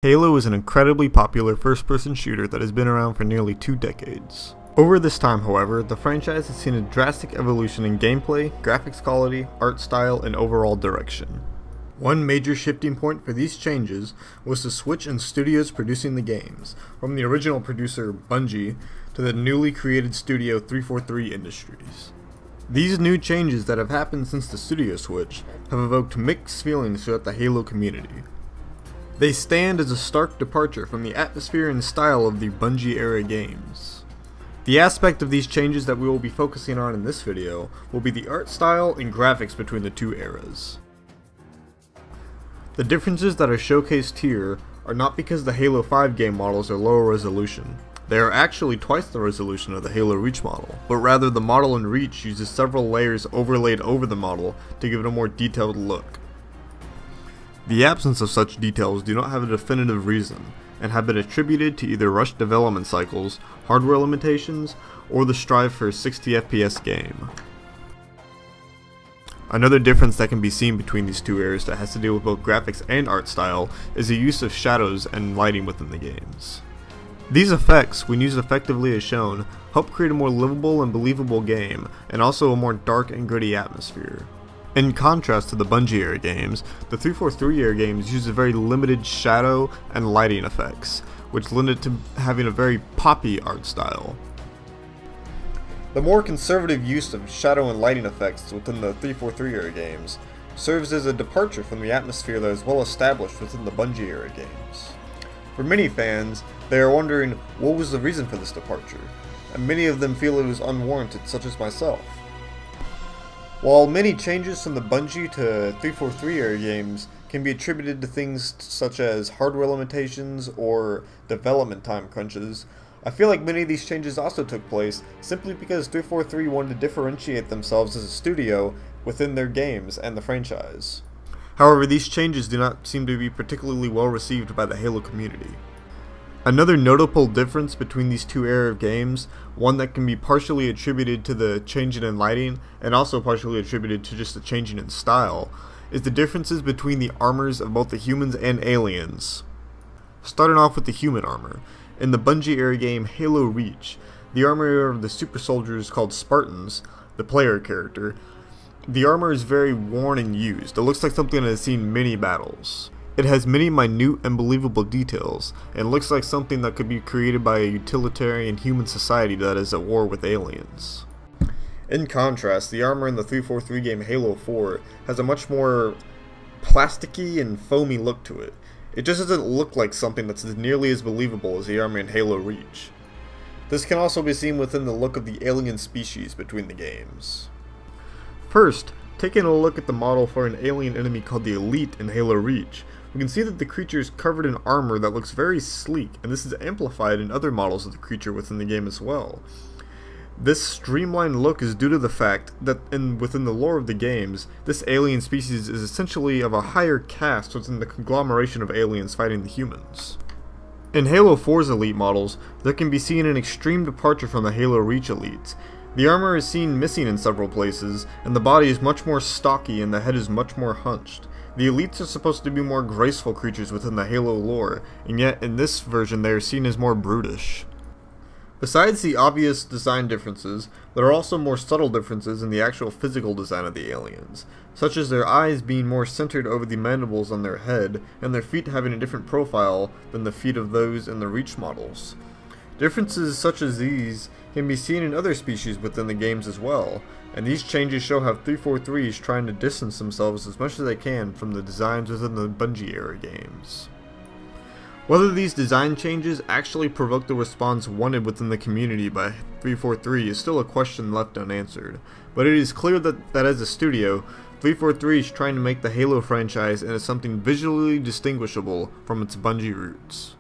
Halo is an incredibly popular first-person shooter that has been around for nearly 2 decades. Over this time, however, the franchise has seen a drastic evolution in gameplay, graphics quality, art style, and overall direction. One major shifting point for these changes was the switch in studios producing the games, from the original producer Bungie to the newly created studio 343 Industries. These new changes that have happened since the studio switch have evoked mixed feelings throughout the Halo community. They stand as a stark departure from the atmosphere and style of the Bungie-era games. The aspect of these changes that we will be focusing on in this video will be the art style and graphics between the two eras. The differences that are showcased here are not because the Halo 5 game models are lower resolution. They are actually twice the resolution of the Halo Reach model, but rather the model in Reach uses several layers overlaid over the model to give it a more detailed look. The absence of such details do not have a definitive reason, and have been attributed to either rushed development cycles, hardware limitations, or the strive for a 60 FPS game. Another difference that can be seen between these two eras that has to do with both graphics and art style is the use of shadows and lighting within the games. These effects, when used effectively as shown, help create a more livable and believable game, and also a more dark and gritty atmosphere. In contrast to the Bungie era games, the 343 era games use a very limited shadow and lighting effects, which lend it to having a very poppy art style. The more conservative use of shadow and lighting effects within the 343 era games serves as a departure from the atmosphere that is well established within the Bungie era games. For many fans, they are wondering what was the reason for this departure, and many of them feel it was unwarranted, such as myself. While many changes from the Bungie to 343 era games can be attributed to things such as hardware limitations or development time crunches, I feel like many of these changes also took place simply because 343 wanted to differentiate themselves as a studio within their games and the franchise. However, these changes do not seem to be particularly well received by the Halo community. Another notable difference between these two eras of games, one that can be partially attributed to the changing in lighting and also partially attributed to just the changing in style, is the differences between the armors of both the humans and aliens. Starting off with the human armor, in the Bungie era game Halo Reach, the armor of the super soldiers called Spartans, the player character, the armor is very worn and used. It looks like something that has seen many battles. It has many minute and believable details, and looks like something that could be created by a utilitarian human society that is at war with aliens. In contrast, the armor in the 343 game Halo 4 has a much more plasticky and foamy look to it. It just doesn't look like something that's nearly as believable as the armor in Halo Reach. This can also be seen within the look of the alien species between the games. First, taking a look at the model for an alien enemy called the Elite in Halo Reach, we can see that the creature is covered in armor that looks very sleek, and this is amplified in other models of the creature within the game as well. This streamlined look is due to the fact that within the lore of the games, this alien species is essentially of a higher caste within the conglomeration of aliens fighting the humans. In Halo 4's Elite models, there can be seen an extreme departure from the Halo Reach Elites. The armor is seen missing in several places, and the body is much more stocky and the head is much more hunched. The Elites are supposed to be more graceful creatures within the Halo lore, and yet in this version they are seen as more brutish. Besides the obvious design differences, there are also more subtle differences in the actual physical design of the aliens, such as their eyes being more centered over the mandibles on their head, and their feet having a different profile than the feet of those in the Reach models. Differences such as these can be seen in other species within the games as well, and these changes show how 343 is trying to distance themselves as much as they can from the designs within the Bungie era games. Whether these design changes actually provoke the response wanted within the community by 343 is still a question left unanswered, but it is clear that as a studio, 343 is trying to make the Halo franchise into something visually distinguishable from its Bungie roots.